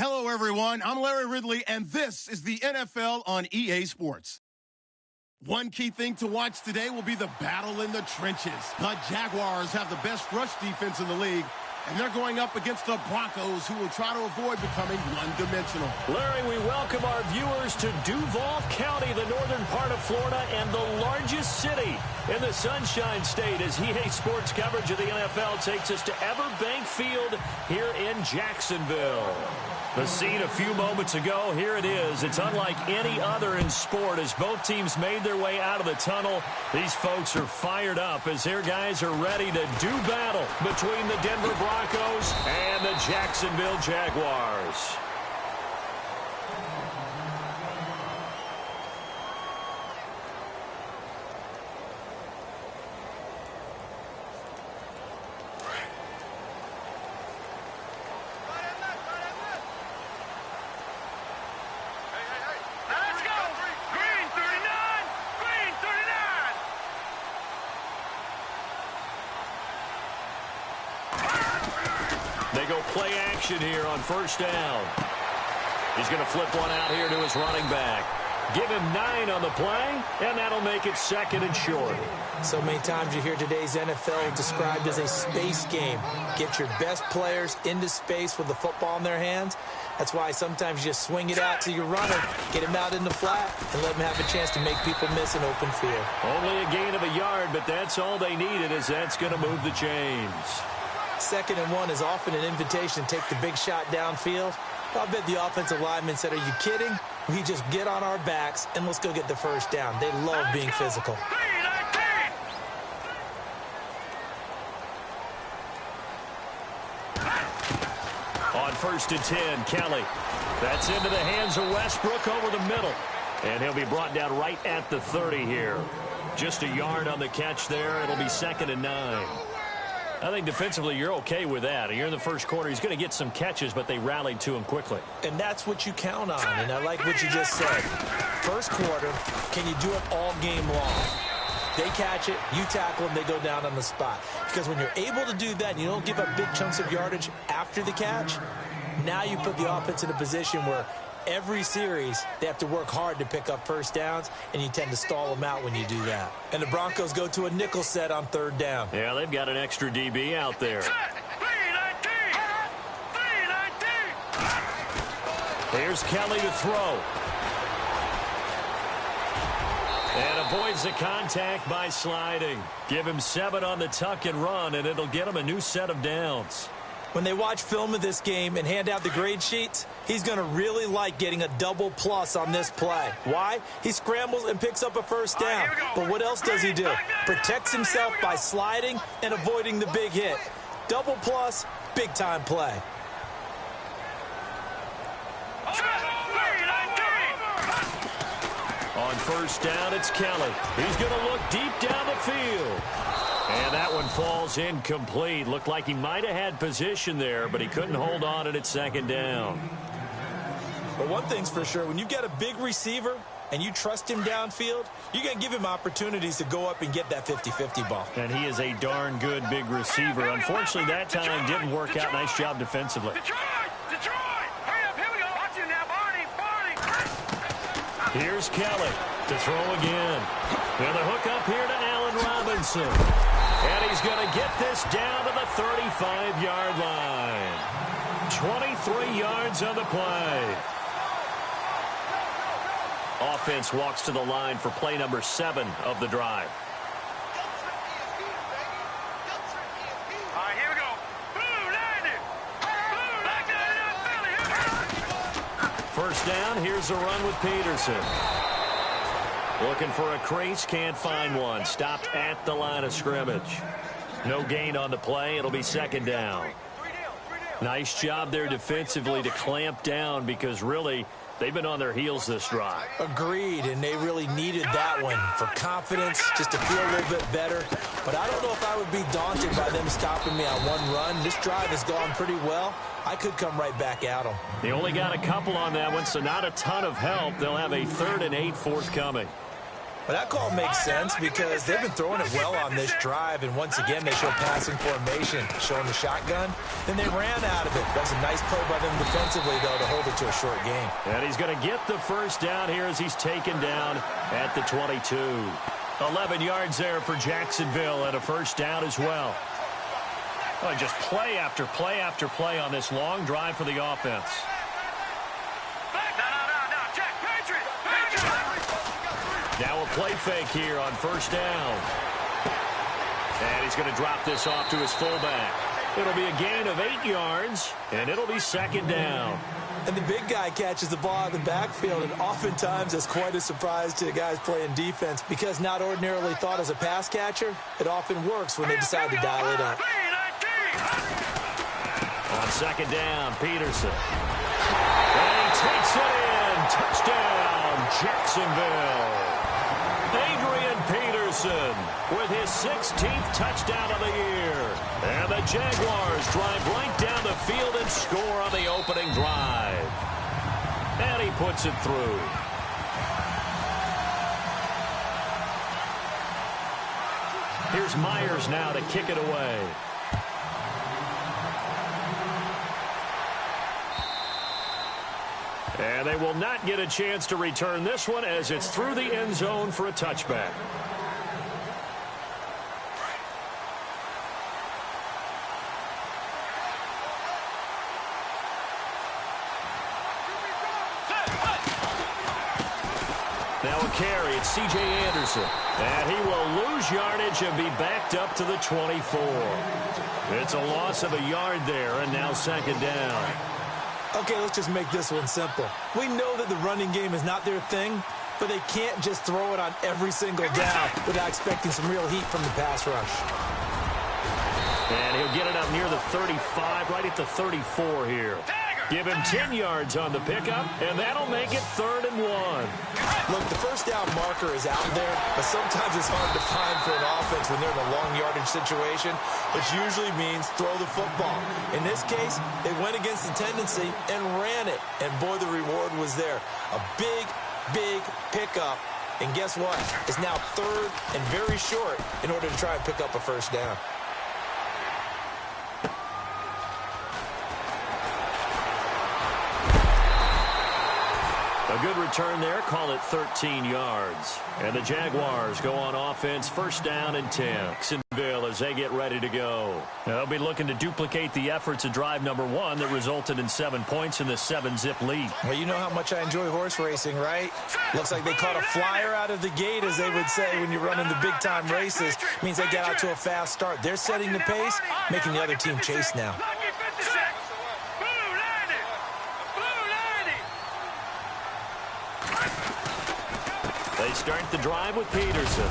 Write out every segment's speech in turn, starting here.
Hello, everyone. I'm Larry Ridley, and this is the NFL on EA Sports. One key thing to watch today will be the battle in the trenches. The Jaguars have the best rush defense in the league, and they're going up against the Broncos, who will try to avoid becoming one-dimensional. Larry, we welcome our viewers to Duval County, the northern part of Florida, and the largest city in the Sunshine State, as EA Sports coverage of the NFL takes us to Everbank Field here in Jacksonville. The scene a few moments ago, here it is. It's unlike any other in sport as both teams made their way out of the tunnel. These folks are fired up as their guys are ready to do battle between the Denver Broncos and the Jacksonville Jaguars. They go play action here on first down. He's going to flip one out here to his running back. Give him 9 on the play, and that'll make it second and short. So many times you hear today's NFL described as a space game. Get your best players into space with the football in their hands. That's why sometimes you just swing it out to your runner, get him out in the flat, and let him have a chance to make people miss an open field. Only a gain of a yard, but that's all they needed, as that's going to move the chains. 2nd and 1 is often an invitation to take the big shot downfield. I bet the offensive lineman said, are you kidding? We just get on our backs and let's go get the first down. They love being physical. On 1st and 10, Kelly. That's into the hands of Westbrook over the middle. And he'll be brought down right at the 30 here. Just a yard on the catch there. It'll be 2nd and 9. I think defensively you're okay with that. Here in the first quarter, he's going to get some catches, but they rallied to him quickly. And that's what you count on, and I like what you just said. First quarter, can you do it all game long? They catch it, you tackle them, they go down on the spot. Because when you're able to do that and you don't give up big chunks of yardage after the catch, now you put the offense in a position where every series, they have to work hard to pick up first downs, and you tend to stall them out when you do that. And the Broncos go to a nickel set on 3rd down. Yeah, they've got an extra DB out there. Here's Kelly to throw. And avoids the contact by sliding. Give him 7 on the tuck and run, and it'll get him a new set of downs. When they watch film of this game and hand out the grade sheets, he's going to really like getting a double plus on this play. Why? He scrambles and picks up a first down. But what else does he do? Protects himself by sliding and avoiding the big hit. Double plus, big-time play. On first down, it's Kelly. He's going to look deep down the field. And that one falls incomplete. Looked like he might have had position there, but he couldn't hold on at 2nd down. But one thing's for sure, when you've got a big receiver and you trust him downfield, you're going to give him opportunities to go up and get that 50-50 ball. And he is a darn good big receiver. Unfortunately, that time didn't work out. Nice job defensively. Here's Kelly to throw again. And the hook up here to Allen Robinson. And he's going to get this down to the 35-yard line. 23 yards on the play. Offense walks to the line for play number 7 of the drive. All right, here we go. First down, here's a run with Peterson. Looking for a crease, can't find one. Stopped at the line of scrimmage. No gain on the play. It'll be 2nd down. Nice job there defensively to clamp down because really they've been on their heels this drive. Agreed, and they really needed that one for confidence, just to feel a little bit better. But I don't know if I would be daunted by them stopping me on one run. This drive has gone pretty well. I could come right back at them. They only got a couple on that one, so not a ton of help. They'll have a 3rd and 8 forthcoming. Well, that call makes sense because they've been throwing it well on this drive, and once again they show passing formation, showing the shotgun. Then they ran out of it. That's a nice play by them defensively, though, to hold it to a short game. And he's going to get the first down here as he's taken down at the 22. 11 yards there for Jacksonville and a first down as well. Oh, just play after play after play on this long drive for the offense. Now a play fake here on first down. And he's going to drop this off to his fullback. It'll be a gain of 8 yards, and it'll be second down. And the big guy catches the ball in the backfield, and oftentimes that's quite a surprise to the guys playing defense because not ordinarily thought as a pass catcher, it often works when they decide to dial it up. On second down, Peterson. And he takes it in. Touchdown, Jacksonville. Adrian Peterson with his 16th touchdown of the year. And the Jaguars drive right down the field and score on the opening drive. And he puts it through. Here's Myers now to kick it away. And they will not get a chance to return this one as it's through the end zone for a touchback. Now a carry, it's C.J. Anderson. And he will lose yardage and be backed up to the 24. It's a loss of a yard there, and now second down. Okay, let's just make this one simple. We know that the running game is not their thing, but they can't just throw it on every single down without expecting some real heat from the pass rush. And he'll get it up near the 35, right at the 34 here. Give him 10 yards on the pickup, and that'll make it 3rd and 1. Look, the first down marker is out there, but sometimes it's hard to find for an offense when they're in a long yardage situation, which usually means throw the football. In this case, they went against the tendency and ran it, and boy, the reward was there. A big, big pickup, and guess what? It's now 3rd and very short in order to try and pick up a first down. A good return there, call it 13 yards. And the Jaguars go on offense, first down and 10. Jacksonville as they get ready to go. They'll be looking to duplicate the efforts of drive number 1 that resulted in 7 points in the 7-zip lead. Well, you know how much I enjoy horse racing, right? Looks like they caught a flyer out of the gate, as they would say when you're running the big-time races. Means they get out to a fast start. They're setting the pace, making the other team chase now. They start the drive with Peterson.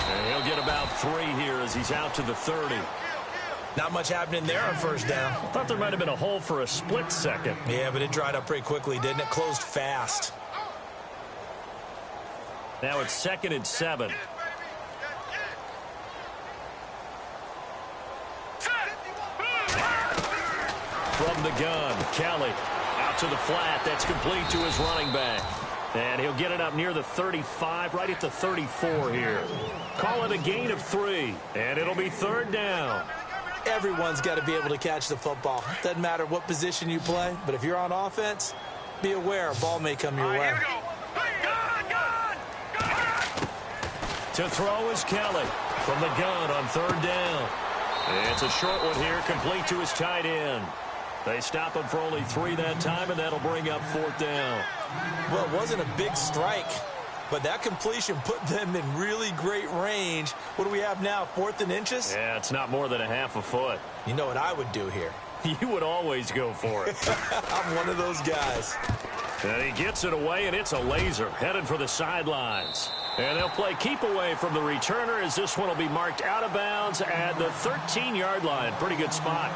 And he'll get about 3 here as he's out to the 30. Not much happening there on first down. I thought there might have been a hole for a split second. Yeah, but it dried up pretty quickly, didn't it? Closed fast. Now it's 2nd and 7. From the gun, Kelly out to the flat. That's complete to his running back. And he'll get it up near the 35, right at the 34 here. Call it a gain of 3, and it'll be 3rd down. Everyone's got to be able to catch the football. Doesn't matter what position you play, but if you're on offense, be aware a ball may come your way. To throw is Kelly from the gun on 3rd down. It's a short one here, complete to his tight end. They stop him for only 3 that time, and that'll bring up 4th down. Well, it wasn't a big strike, but that completion put them in really great range. What do we have now, 4th and inches? Yeah, it's not more than a half a foot. You know what I would do here? You would always go for it. I'm one of those guys. And he gets it away, and it's a laser headed for the sidelines. And they'll play keep away from the returner as this one will be marked out of bounds at the 13-yard line. Pretty good spot.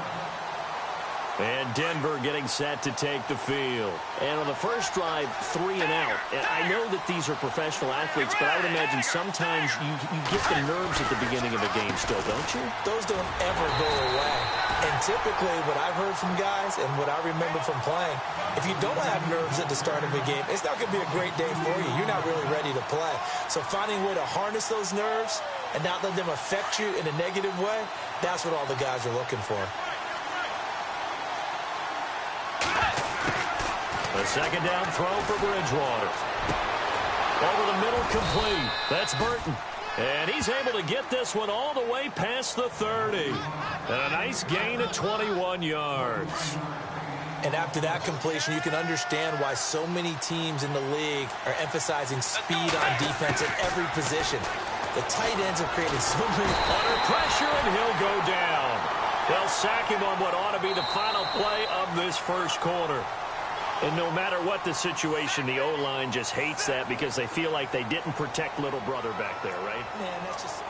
And Denver getting set to take the field. And on the first drive, 3 and out. And I know that these are professional athletes, but I would imagine sometimes you get the nerves at the beginning of a game still, don't you? Those don't ever go away. And typically what I've heard from guys and what I remember from playing, if you don't have nerves at the start of a game, it's not going to be a great day for you. You're not really ready to play. So finding a way to harness those nerves and not let them affect you in a negative way, that's what all the guys are looking for. A second down throw for Bridgewater. Over the middle, complete. That's Burton. And he's able to get this one all the way past the 30. And a nice gain of 21 yards. And after that completion, you can understand why so many teams in the league are emphasizing speed on defense at every position. The tight ends have created so many... Under pressure, and he'll go down. They'll sack him on what ought to be the final play of this first quarter. And no matter what the situation, the O-line just hates that because they feel like they didn't protect little brother back there, right? Man, that's just...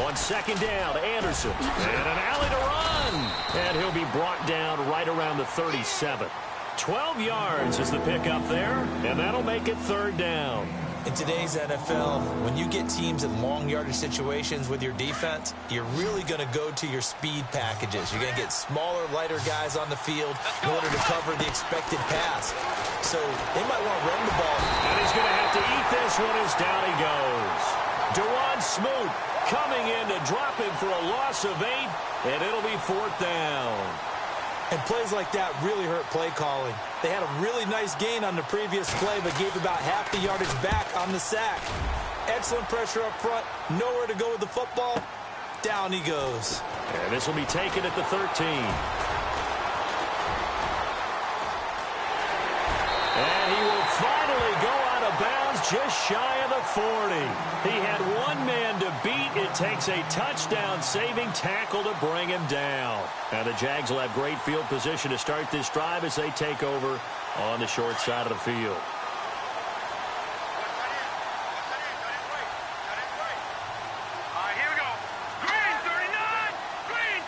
On second down, Anderson. And an alley to run. And he'll be brought down right around the 37. 12 yards is the pickup there, and that'll make it third down. In today's NFL, when you get teams in long yardage situations with your defense, you're really going to go to your speed packages. You're going to get smaller, lighter guys on the field in order to cover the expected pass. So they might want to run the ball. And he's going to have to eat this one as down he goes. Deron Smoot coming in to drop him for a loss of 8, and it'll be fourth down. And plays like that really hurt play calling. They had a really nice gain on the previous play, but gave about half the yardage back on the sack. Excellent pressure up front. Nowhere to go with the football. Down he goes. And this will be taken at the 13. And he will finally go out of bounds just shy of the 40. He had one man to beat. It takes a touchdown-saving tackle to bring him down. Now the Jags will have great field position to start this drive as they take over on the short side of the field. Here we go. Green 39! Green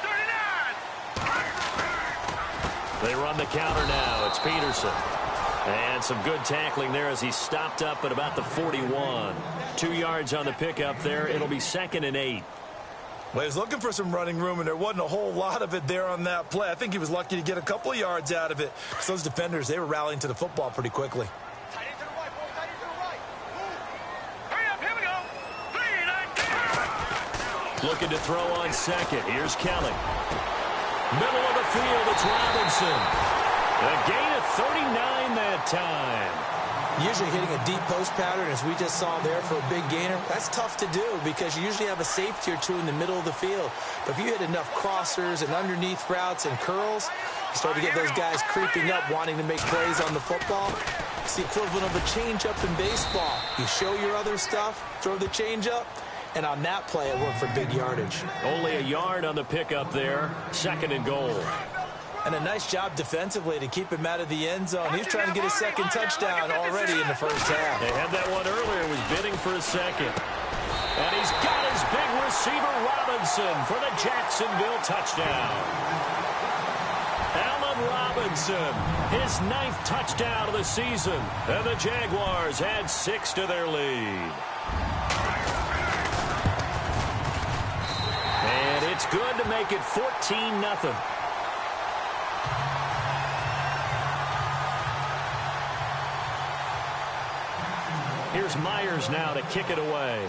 39! They run the counter now. It's Peterson. And some good tackling there as he stopped up at about the 41. 2 yards on the pickup there. It'll be 2nd and 8. Well, he was looking for some running room, and there wasn't a whole lot of it there on that play. I think he was lucky to get a couple of yards out of it. Because those defenders, they were rallying to the football pretty quickly. Tight end to the right, boy. Tight end to the right. Move. Hurry up. Here we go. 3, 9, 10. Looking to throw on second. Here's Kelly. Middle of the field, it's Robinson. A gain of 39 that time. Usually hitting a deep post pattern, as we just saw there for a big gainer, that's tough to do because you usually have a safety or two in the middle of the field. But if you hit enough crossers and underneath routes and curls, you start to get those guys creeping up, wanting to make plays on the football. It's the equivalent of a changeup in baseball. You show your other stuff, throw the changeup, and on that play, it worked for big yardage. Only a yard on the pickup there. 2nd and goal. And a nice job defensively to keep him out of the end zone. He's trying to get his second touchdown already in the first half. They had that one earlier. Was bidding for a second. And he's got his big receiver, Robinson, for the Jacksonville touchdown. Allen Robinson, his 9th touchdown of the season. And the Jaguars add 6 to their lead. And it's good to make it 14-0. Here's Myers now to kick it away.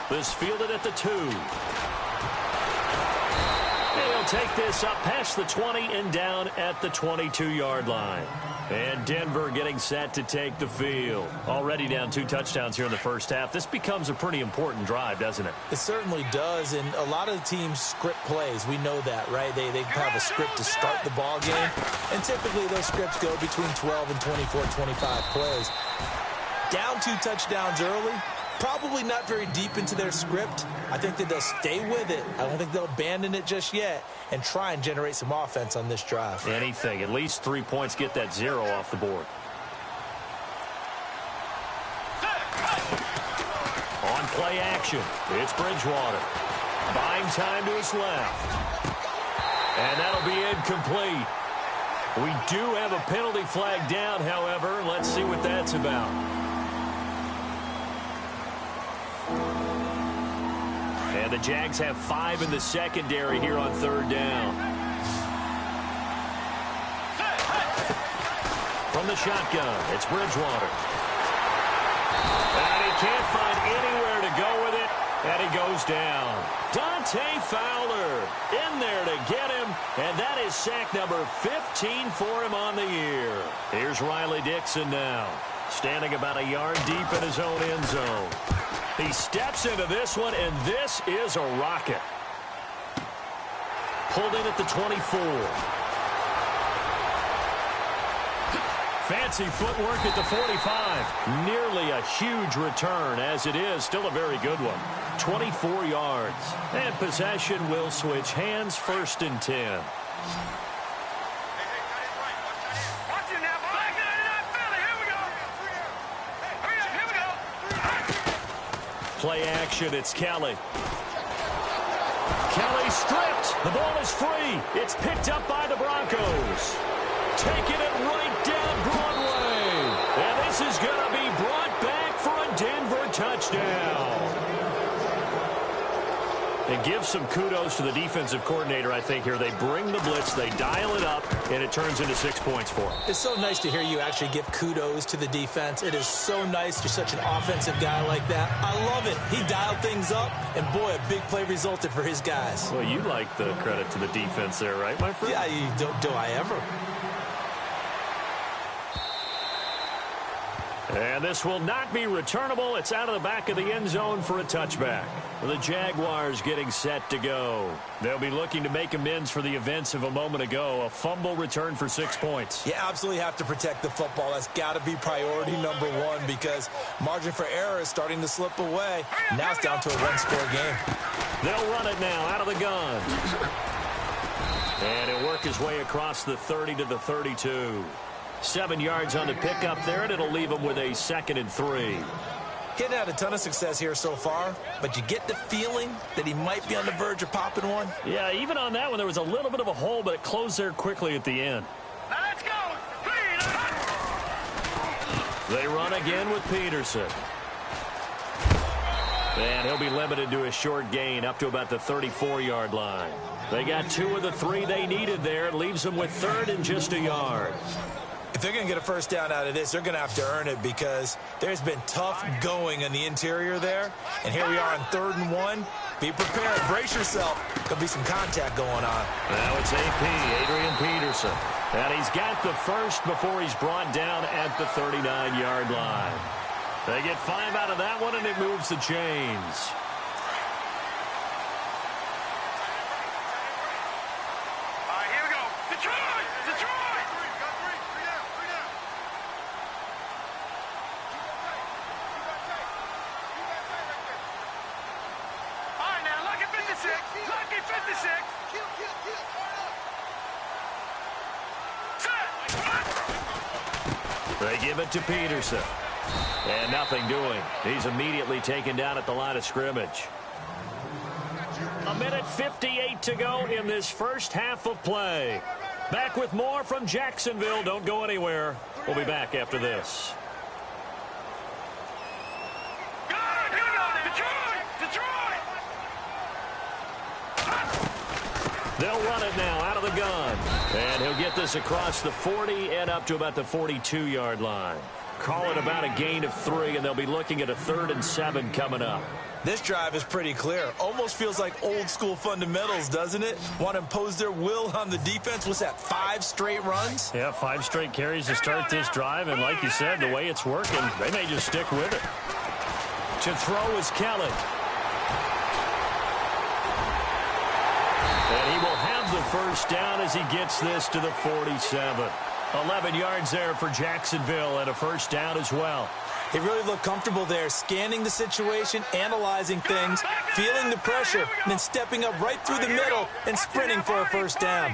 This fielded at the 2. He'll take this up past the 20 and down at the 22-yard line. And Denver getting set to take the field. Already down 2 touchdowns here in the first half. This becomes a pretty important drive, doesn't it? It certainly does, and a lot of the teams script plays. We know that, right? They have a script to start the ball game, and typically those scripts go between 12 and 24, 25 plays. Down 2 touchdowns early, Probably not very deep into their script. I think that they'll stay with it. I don't think they'll abandon it just yet and try and generate some offense on this drive. Anything. At least 3 points, get that 0 off the board. On play action, it's Bridgewater. Buying time to his left. And that'll be incomplete. We do have a penalty flag down, however. Let's see what that's about. And the Jags have 5 in the secondary here on 3rd down. From the shotgun, it's Bridgewater. And he can't find anywhere to go with it, and he goes down. Dante Fowler in there to get him, and that is sack number 15 for him on the year. Here's Riley Dixon now, standing about a yard deep in his own end zone. He steps into this one, and this is a rocket. Pulled in at the 24. Fancy footwork at the 45. Nearly a huge return, as it is still a very good one. 24 yards. And possession will switch hands, 1st and 10. Watch it now, Black 99 Philly. Here we go. Hurry up, here we go. Play action, it's Kelly. Kelly stripped. The ball is free. It's picked up by the Broncos. Taking it right down Broadway. And this is going to be brought back for a Denver touchdown. And give some kudos to the defensive coordinator, I think, here. They bring the blitz, they dial it up, and it turns into 6 points for them. It's so nice to hear you actually give kudos to the defense. It is so nice. You're such an offensive guy like that. I love it. He dialed things up, and boy, a big play resulted for his guys. Well, you like the credit to the defense there, right, my friend? Yeah, do I ever? And this will not be returnable. It's out of the back of the end zone for a touchback. The Jaguars getting set to go. They'll be looking to make amends for the events of a moment ago. A fumble return for 6 points. You absolutely have to protect the football. That's got to be priority number 1 because margin for error is starting to slip away. Now it's down to a 1-score game. They'll run it now out of the gun. And he'll work his way across the 30 to the 32. 7 yards on the pickup there, and it'll leave him with a 2nd and 3. He hadn't had a ton of success here so far, but you get the feeling that he might be on the verge of popping one. Yeah, even on that one, there was a little bit of a hole, but it closed there quickly at the end. Now let's go. They run again with Peterson. And he'll be limited to a short gain up to about the 34-yard line. They got 2 of the 3 they needed there. It leaves them with 3rd and just a yard. If they're going to get a first down out of this, they're going to have to earn it because there's been tough going in the interior there. And here we are on 3rd and 1. Be prepared. Brace yourself. There'll be some contact going on. Now it's AP, Adrian Peterson. And he's got the first before he's brought down at the 39-yard line. They get 5 out of that one, and it moves the chains. All right, here we go. Detroit! Detroit! All right, now, lucky 56. Lucky 56. They give it to Peterson. And nothing doing. He's immediately taken down at the line of scrimmage. 1:58 to go in this first half of play. Back with more from Jacksonville. Don't go anywhere. We'll be back after this. Good, here we go. Detroit! Detroit! They'll run it now out of the gun. And he'll get this across the 40 and up to about the 42-yard line. Call it about a gain of 3, and they'll be looking at a 3rd and 7 coming up. This drive is pretty clear. Almost feels like old-school fundamentals, doesn't it? Want to impose their will on the defense. What's that, 5 straight runs? Yeah, 5 straight carries to start this drive, and like you said, the way it's working, they may just stick with it. To throw is Kelly. And he will have the first down as he gets this to the 47. 11 yards there for Jacksonville and a first down as well. He really looked comfortable there, scanning the situation, analyzing things, feeling the pressure, and then stepping up right through the middle and sprinting for a first down.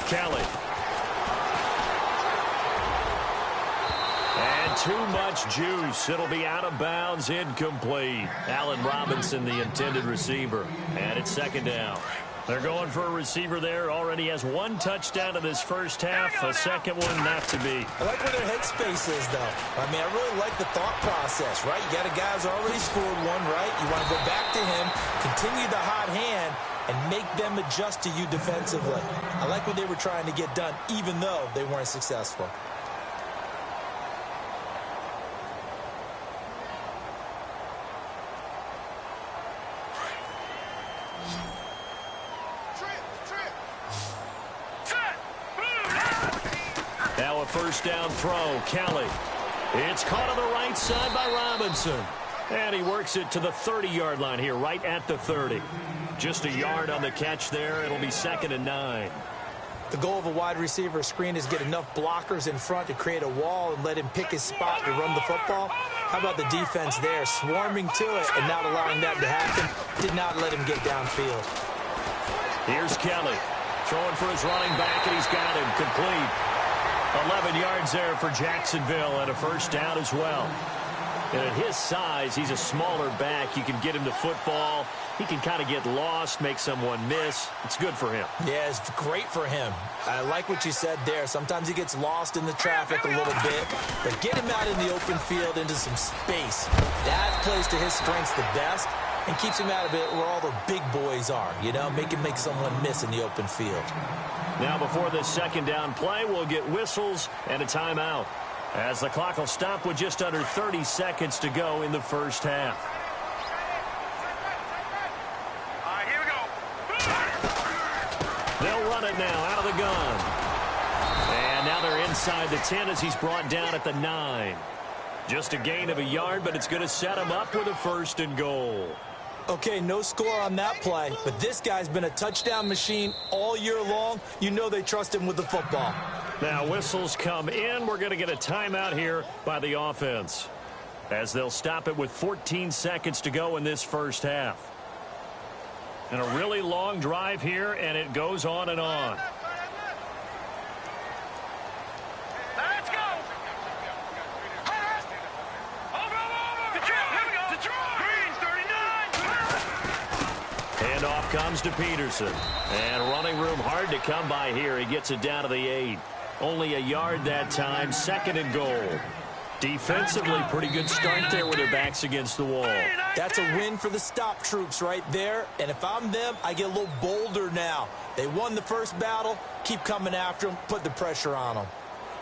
Kelly. And too much juice. It'll be out of bounds, incomplete. Allen Robinson, the intended receiver. And it's second down. They're going for a receiver there. Already has one touchdown in this first half. A second one not to be. I like where their headspace is, though. I mean, I really like the thought process, right? You got a guy who's already scored one, right? You want to go back to him, continue the hot hand, and make them adjust to you defensively. I like what they were trying to get done, even though they weren't successful. Now a first down throw. Kelly. It's caught on the right side by Robinson. And he works it to the 30-yard line here, right at the 30. Just a yard on the catch there. It'll be 2nd and 9. The goal of a wide receiver screen is get enough blockers in front to create a wall and let him pick his spot to run the football. How about the defense there, swarming to it and not allowing that to happen? Did not let him get downfield. Here's Kelly. Throwing for his running back, and he's got him complete. 11 yards there for Jacksonville and a first down as well. And at his size, he's a smaller back. You can get him to football. He can kind of get lost, make someone miss. It's good for him. Yeah, it's great for him. I like what you said there. Sometimes he gets lost in the traffic a little bit, but get him out in the open field into some space. That plays to his strengths the best and keeps him out of it where all the big boys are, you know, make someone miss in the open field. Now before this second down play, we'll get whistles and a timeout, as the clock will stop with just under 30 seconds to go in the first half. All right, here we go. They'll run it now out of the gun. And now they're inside the 10 as he's brought down at the 9. Just a gain of a yard, but it's going to set him up with a 1st and goal. Okay, no score on that play, but this guy's been a touchdown machine all year long. You know they trust him with the football. Now whistles come in. We're going to get a timeout here by the offense, as they'll stop it with 14 seconds to go in this first half. And a really long drive here, and it goes on and on. Let's go. And off comes to Peterson. And running room hard to come by here. He gets it down to the 8. Only a yard that time. 2nd and goal. Defensively, pretty good start there with their backs against the wall. That's a win for the stop troops right there. And if I'm them, I get a little bolder now. They won the first battle. Keep coming after them. Put the pressure on them.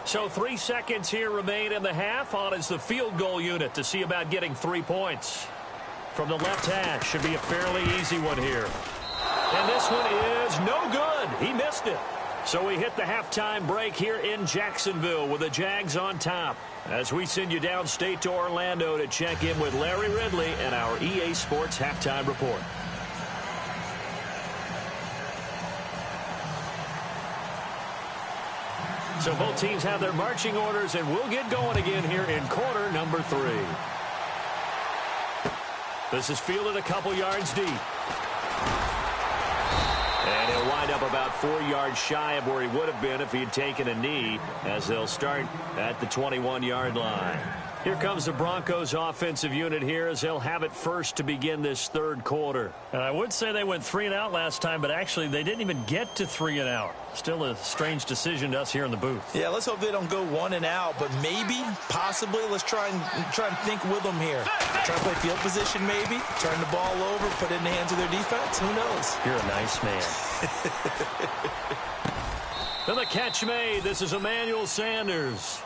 So 3 seconds here remain in the half. On is the field goal unit to see about getting 3 points. From the left hash, should be a fairly easy one here. And this one is no good. He missed it. So we hit the halftime break here in Jacksonville with the Jags on top, as we send you downstate to Orlando to check in with Larry Ridley and our EA Sports Halftime Report. So both teams have their marching orders, and we'll get going again here in quarter number 3. This is fielded a couple yards deep. And he'll wind up about 4 yards shy of where he would have been if he had taken a knee, as they'll start at the 21-yard line. Here comes the Broncos offensive unit here, as they'll have it first to begin this third quarter. And I would say they went 3 and out last time, but actually they didn't even get to 3 and out. Still a strange decision to us here in the booth. Yeah, let's hope they don't go 1 and out, but maybe, possibly, let's try and think with them here. Try to play field position maybe, turn the ball over, put it in the hands of their defense. Who knows? You're a nice man. And the catch made. This is Emmanuel Sanders.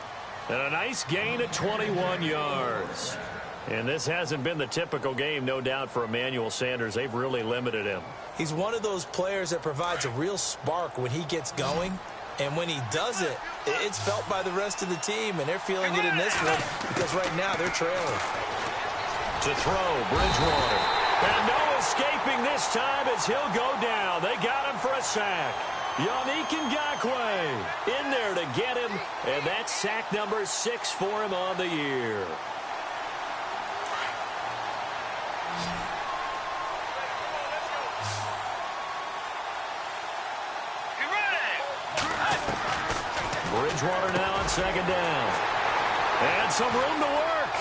And a nice gain at 21 yards. And this hasn't been the typical game, no doubt, for Emmanuel Sanders. They've really limited him. He's one of those players that provides a real spark when he gets going. And when he does it, it's felt by the rest of the team, and they're feeling it in this one because right now they're trailing. To throw, Bridgewater. And no escaping this time as he'll go down. They got him for a sack. Yannick Ngakoue in there to get him. And that's sack number 6 for him on the year. Bridgewater now on second down. And some room to work.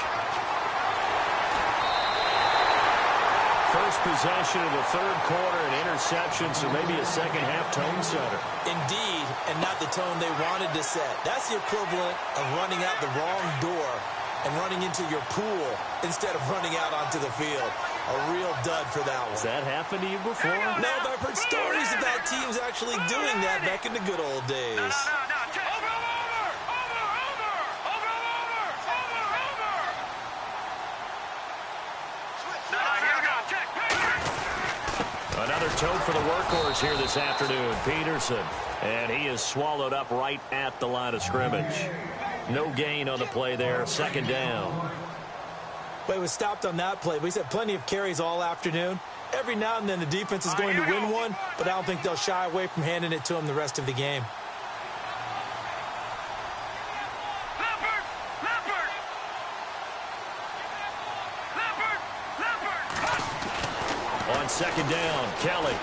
First possession of the third quarter, an interception, so maybe a second-half tone setter. Indeed, and not the tone they wanted to set. That's the equivalent of running out the wrong door and running into your pool instead of running out onto the field. A real dud for that one. Has that happened to you before? No, but I've heard stories about teams actually doing that back in the good old days. Another toe for the workhorse here this afternoon, Peterson. And he is swallowed up right at the line of scrimmage. No gain on the play there, second down. But he was stopped on that play. But he's had plenty of carries all afternoon. Every now and then the defense is going to win one, but I don't think they'll shy away from handing it to him the rest of the game. On second down, Kelly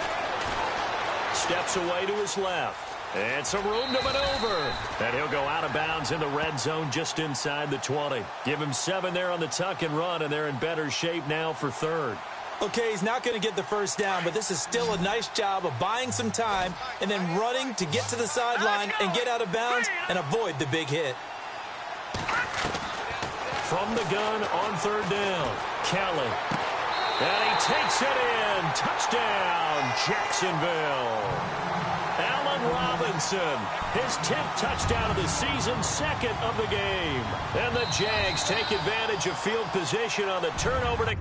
steps away to his left. And some room to maneuver. And he'll go out of bounds in the red zone just inside the 20. Give him 7 there on the tuck and run, and they're in better shape now for third. Okay, he's not going to get the first down, but this is still a nice job of buying some time and then running to get to the sideline and get out of bounds and avoid the big hit. From the gun on third down, Kelly. And he takes it in. Touchdown, Jacksonville. Allen Robinson, his 10th touchdown of the season, second of the game. And the Jags take advantage of field position on the turnover to